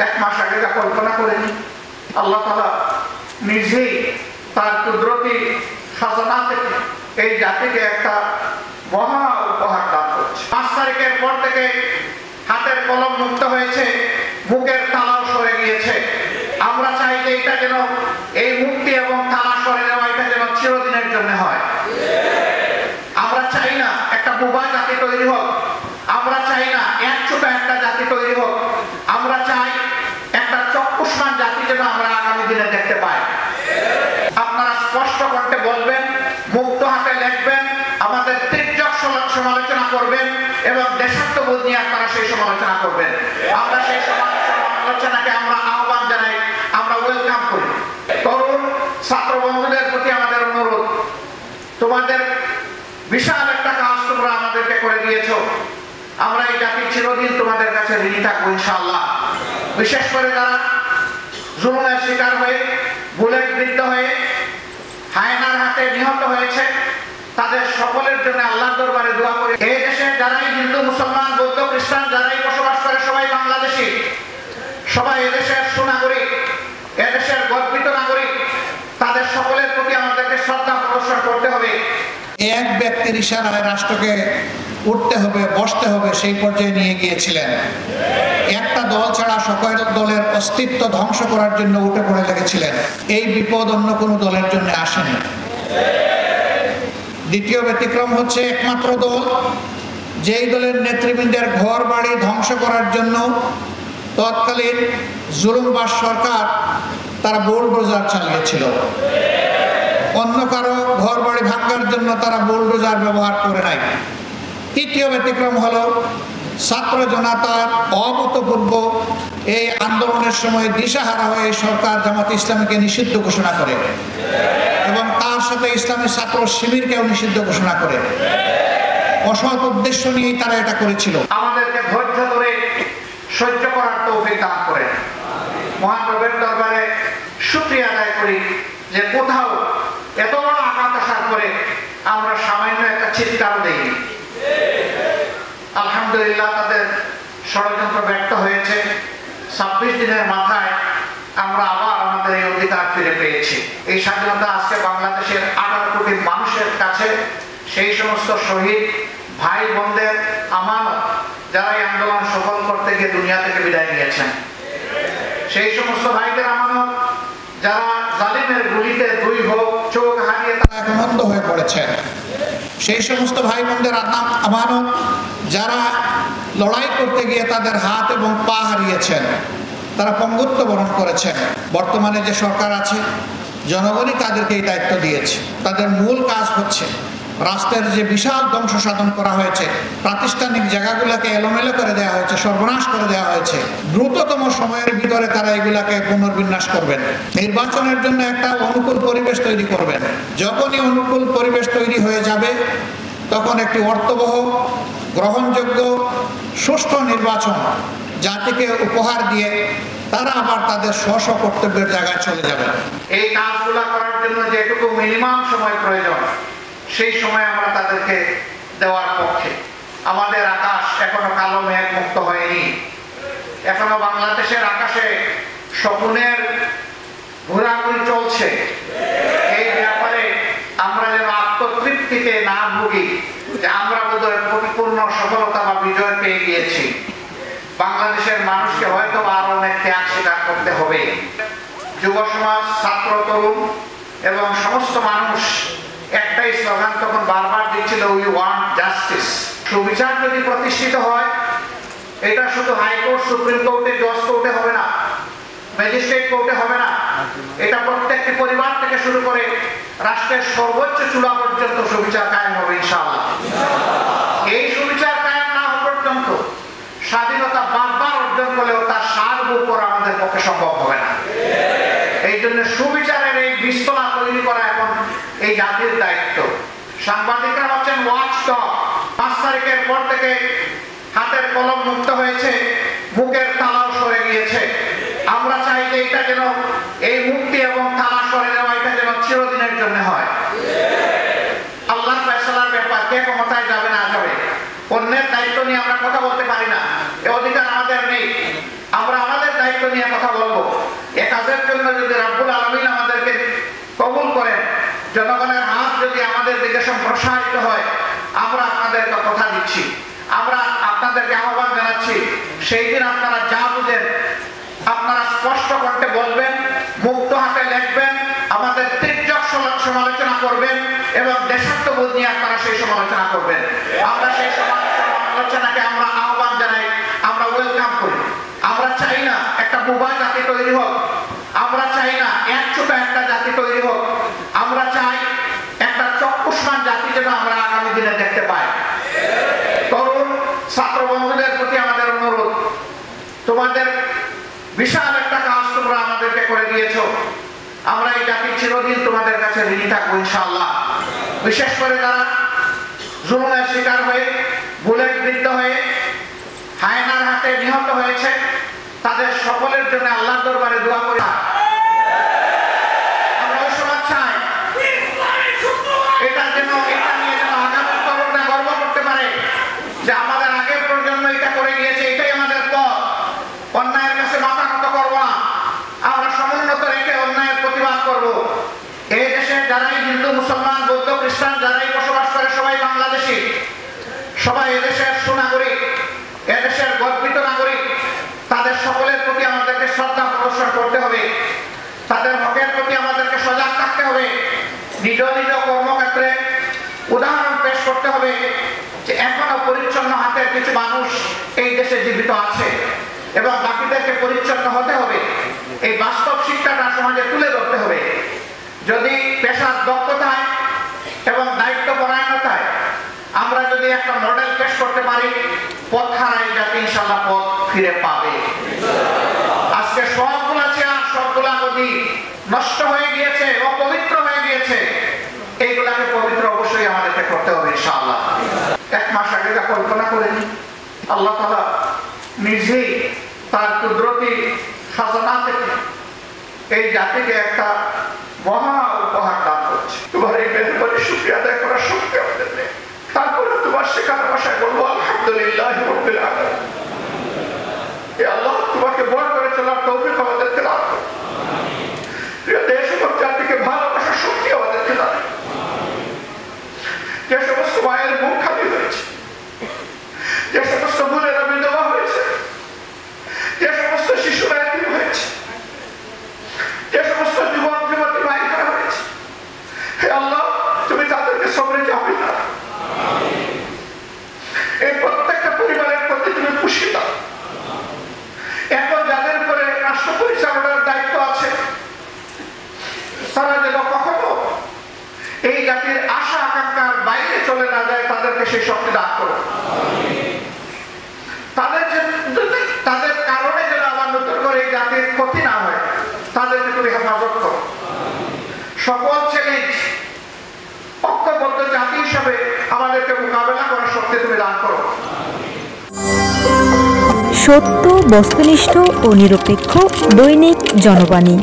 এক মাস আগে যা কল্পনা করেনি, আল্লাহ তাআলা নিজেই তার কুদরতি খাজানা থেকে এই জাতিকে একটা মহা উপহার দান করছে। 5 তারিখের পর থেকে হাতের কলম মুক্ত হয়েছে, মুখের তালাও সরে গিয়েছে। আমরা চাই যে এটা যেন এই মুক্তি এবং তালা সরে যাওয়া এটা যেন চিরদিনের জন্য হয়। আমরা চাই না একটা বোবা জাতি তৈরি হোক, আমরা চাই না একচোটা একটা জাতি তৈরি হোক, আমরা চাই একটা চক্ষুষ্মান জাতি যেন আমরা আগামী দিনে দেখতে পাই। আপনারা স্পষ্ট করতে বলবেন, মুক্ত হাতে লিখবেন, আমাদের তীর্যক সমালোচনা করবেন এবং দেশাত্মবোধ নিয়ে আপনারা সেই সমালোচনা করবেন। আমরা সেই সমালোচনাকে আমরা আহ্বান জানাই, আমরা ওয়েলকাম করি। তরুণ ছাত্র বন্ধুদের প্রতি আমাদের অনুরোধ, তোমাদের বিশাল একটা কাজ তোমরা আমাদেরকে করে দিয়েছো, আমরা এই জাতি চিরদিন তোমাদের কাছে ঋণী থাকবো ইনশাআল্লাহ। বিশেষ করে যারা জুলুমের শিকার হয়ে, বুলেট বিদ্ধ হয়ে, হায়নার হাতে নিহত হয়েছে, তাদের সকলের জন্য আল্লাহর দরবারে দোয়া করি। এই দেশে যারাই হিন্দু, মুসলমান, বৌদ্ধ, খ্রিস্টান যারাই বসবাস করে সবাই বাংলাদেশী, সবাই এদেশের সুনাগরিক, এদেশের গর্বিত নাগরিক, তাদের সকলের প্রতি আমাদেরকে শ্রদ্ধা প্রদর্শন করতে হবে। এক ব্যক্তির ইশারায় রাষ্ট্রকে উঠতে হবে, বসতে হবে, সেই পর্যায়ে নিয়ে গিয়েছিলেন। একটা দল ছাড়া সকল দলের অস্তিত্ব ধ্বংস করার জন্য উঠে পড়ে লেগেছিলেন। এই বিপদ অন্য কোনো দলের জন্য আসেনি। দ্বিতীয় ব্যতিক্রম হচ্ছে একমাত্র দল যেই দলের নেতৃবৃন্দের ঘর বাড়ি ধ্বংস করার জন্য তৎকালীন জুলুমবাজ সরকার তারা বুলডোজার চালিয়েছিল। অন্য কারো ঘর বাড়ি ভাঙার জন্য তারা বুলডোজার ব্যবহার করে নাই। তৃতীয় ব্যতিক্রম হলো ছাত্র জনতার অভূতপূর্ব এই আন্দোলনের সময় দিশাহারা হয়ে সরকার জামাত ইসলামীকে নিষিদ্ধ ঘোষণা করে এবং তার সাথে ইসলামী ছাত্র শিবিরকেও নিষিদ্ধ ঘোষণা করে। অসৎ উদ্দেশ্য নিয়েই তারা এটা করেছিল। আমাদেরকে ধৈর্য ধরে সহ্য করার তৌফিক দান করেন। মহান রবের দরবারে শুকরিয়া আদায় করি যে কোথাও এত বড় আঘাত আসার পরে আমরা সামান্য একটা চিৎকার দেই। আলহামদুলিল্লাহ তাদের ষড়যন্ত্র ব্যর্থ হয়েছে। 26 দিনের মাথায় আমরা আবার আমাদের এই অধিকার ফিরে পেয়েছি। এই স্বাধীনতা আজকে বাংলাদেশের 18 কোটি মানুষের কাছে সেই সমস্ত শহীদ ভাই বোনদের আমানত যারা এই আন্দোলন সফল করতে গিয়ে দুনিয়া থেকে বিদায় নিয়েছেন, সেই সমস্ত ভাইদের আমানত যারা জালিমের গুলিতে 2 চোখ হারিয়ে তারা এখন অন্ধ হয়ে পড়েছেন, সেই সমস্ত ভাই বোনদের আমানত যারা লড়াই করতে গিয়ে তাদের হাত এবং পা হারিয়েছেন, তারা পঙ্গুত্ব বরণ করেছেন। বর্তমানে যে সরকার আছে জনগণই তাদেরকে এই দায়িত্ব দিয়েছে। তাদের মূল কাজ হচ্ছে রাষ্ট্রের যে বিশাল ধ্বংস সাধন করা হয়েছে, প্রাতিষ্ঠানিক জায়গাগুলোকে এলোমেলো করে দেওয়া হয়েছে, সর্বনাশ করে দেওয়া হয়েছে, দ্রুততম সময়ের ভিতরে তারা এগুলাকে পুনর্বিন্যাস করবেন। নির্বাচনের জন্য একটা অনুকূল পরিবেশ তৈরি করবেন। যখনই অনুকূল পরিবেশ তৈরি হয়ে যাবে তখন একটি অর্থবহ, গ্রহণযোগ্য, সুষ্ঠু নির্বাচন জাতিকে উপহার দিয়ে তারা আবার তাদের স্ব কর্তব্যের জায়গায় চলে যাবে। এই কাজগুলো করার জন্য যেটুকু মিনিমাম সময় প্রয়োজন সেই সময় আমরা তাদেরকে দেওয়ার পক্ষে। আমাদের আকাশ এখনো কালো মেঘ মুক্ত হয়নি। এখনো বাংলাদেশের আকাশে স্বপ্নের ঘোরাঘুরি চলছে। এই ব্যাপারে আমরা যেন আত্মতৃপ্তিতে না ভুগি যে আমরা বোধহয় পরিপূর্ণ সফলতা বা বিজয় পেয়ে গিয়েছি। বাংলাদেশের মানুষকে হয়তো আরো অনেক ত্যাগ স্বীকার করতে হবে। যুব সমাজ, ছাত্র, তরুণ এবং সমস্ত মানুষ একটাই স্লোগান তখন বারবার দিচ্ছিল, উই ওয়ান্ট জাস্টিস। সুবিচার যদি প্রতিষ্ঠিত হয়, এটা শুধু হাইকোর্ট, সুপ্রিম কোর্টে, জজ কোর্টে হবে না, ম্যাজিস্ট্রেট কোর্টে হবে না, এটা প্রত্যেকটি পরিবার থেকে শুরু করে রাষ্ট্রের সর্বোচ্চ চূড়া পর্যন্ত সুবিচার কায়েম হবে ইনশাআল্লাহ। এই সুবিচার কায়েম না হওয়া পর্যন্ত স্বাধীনতা বারবার অর্জন করলেও তার সার্বভৌম করা আমাদের পক্ষে সম্ভব হবে না। এই জন্য সুবিচারের এই বীজতলা তৈরি করা এখন এই জাতির দায়িত্ব। সাংবাদিকরা হচ্ছেন ওয়াচডগ। 5 তারিখের পর থেকে হাতের কলম মুক্ত হয়েছে, মুখের তালাও সরে গিয়েছে। আমরা চাই যে এটা যেন এই মুক্তি এবং তালা সরে যাওয়া এটা যেন চিরদিনের জন্য হয়। আল্লাহর ফয়সালার ব্যাপার, কে ক্ষমতায় যাবে না যাবে, অন্যের দায়িত্ব নিয়ে আমরা কথা বলতে পারি না, এ অধিকার আমাদের নেই। আমরা আমাদের দায়িত্ব নিয়ে কথা বলবো। এ কাজের জন্য যদি রব্বুল আলামিন আমাদেরকে কবুল করেন, জনগণের হাত যদি আমাদের দিকে সম্প্রসারিত হয়, আমরা আপনাদেরকে কথা দিচ্ছি, আমরা আপনাদেরকে আহ্বান জানাচ্ছি, সেই দিন আপনারা যা বুঝেন আপনারা স্পষ্ট করতে বলবেন, মুক্ত হাতে লিখবেন, আমাদের তীর্যক সমালোচনা করবেন এবং দেশাত্মবোধ নিয়ে আপনারা সেই সমালোচনা করবেন। আমরা সেই সমালোচনাকে আমরা আহ্বান জানাই, আমরা ওয়েলকাম করি। আমরা চাই না একটা বোবা জাতি তৈরি হোক, আমরা চাই না একচোটা একটা জাতি তৈরি হোক, আমরা চাই একটা চক্ষুষ্মান জাতি যেন আমরা আগামী দিনে দেখতে পাই। তরুণ ছাত্র বন্ধুদের প্রতি আমাদের অনুরোধ, তোমাদের বিশাল একটা কাজ তোমরা আমাদেরকে করে দিয়েছো, আমরা এই জাতির চিরদিন তোমাদের কাছে ঋণী থাকবো ইনশাআল্লাহ। বিশেষ করে যারা জুলুমের শিকার হয়ে, বুলেট বিদ্ধ হয়ে, হায়নার হাতে নিহত হয়েছে, তাদের সকলের জন্য আল্লাহর দরবারে দোয়া করি। আমরা ওই সমাজ চাই এটা নিয়ে যেন আগামী তরুণরা গর্ব করতে পারে যে আমাদের আগের প্রজন্ম এটা করে গিয়েছে, এটাই আমাদের পথ। অন্যায়ের কাছে মাথা নত করবো না, আমরা সমুন্নত রেখে অন্যায়ের প্রতিবাদ করব। এই দেশে যারাই হিন্দু, মুসলমান, বৌদ্ধ, খ্রিস্টান যারাই বসবাস করে সবাই বাংলাদেশী, সবাই এদেশের সুনাগরিক, এদেশের গর্বিত নাগরিক। তাদের সকলের প্রতি আমাদেরকে শ্রদ্ধা প্রদর্শন করতে হবে, তাদের হকের প্রতি আমাদেরকে সজাগ থাকতে হবে। নিজ নিজ কর্মক্ষেত্রে উদাহরণ পেশ করতে হবে যে এখনো পরিচ্ছন্ন হাতের কিছু মানুষ এই দেশে জীবিত আছে এবং বাকিদেরকে পরিচ্ছন্ন হতে হবে। এই বাস্তব শিক্ষাটা সমাজে তুলে ধরতে হবে। যদি পেশার দক্ষতায় এবং দায়িত্ব পরায়ণতায় আমরা যদি একটা মডেল পেশ করতে পারি, পথ হারাই জাতি ইনশাআল্লাহ পথ ফিরে পাবে। আজকে সবগুলা চেয়ার, সবগুলা নদী নষ্ট হয়ে গিয়েছে, অপবিত্র হয়ে গিয়েছে, এইগুলাকে পবিত্র অবশ্যই আমাদেরকে করতে হবে ইনশাআল্লাহ। এক মাস আগে যা কল্পনা করিনি, আল্লাহ তাআলা নিজেই তার কুদরতি খাজানা থেকে এই জাতিকে একটা মহা উপহার দান করছে। তোমার এই মেহরবানি শুকরিয়া আদায় করার শক্তি আমাদের নেই, তারপরে তোমার শেখানো ভাষায় বলবো আলহামদুলিল্লাহ রাব্বিল আলামিন। হে আল্লাহ, তোমাকে বড় করে চলার তৌফিক আমাদেরকে দান করো। প্রিয় দেশ এবং জাতিকে ভালোবাসার শক্তি আমাদেরকে দান। যে সমস্ত মায়ের মুখ খালি হয়েছে, যে সমস্ত বোনেরা বিধবা হয়েছে, যে সমস্ত শিশুরা এতিম হয়েছে, যে সমস্ত যুবক যুবতী ভাই করা হয়েছে, হে আল্লাহ তুমি তাদেরকে সবরে যাবে না। এই প্রত্যেকটা পরিবারের প্রতি তুমি খুশি দাও। এখন যাদের উপরে রাষ্ট্র পরিচালনার দায়িত্ব আছে, তারা যেন কখনো এই জাতির আশা আকাঙ্ক্ষার বাইরে চলে না যায়, তাদেরকে সেই শক্তি দান করো। তাদের কারণে যেন আবার নতুন করে এই জাতির ক্ষতি না হয়, তাদেরকে তুমি হেফাজত করো। সকল চ্যালেঞ্জ ঐক্যবদ্ধ জাতি হিসাবে আমাদেরকে মোকাবেলা করার শক্তি তুমি দান করো। সত্য, বস্তুনিষ্ঠ ও নিরপেক্ষ দৈনিক জনবাণী।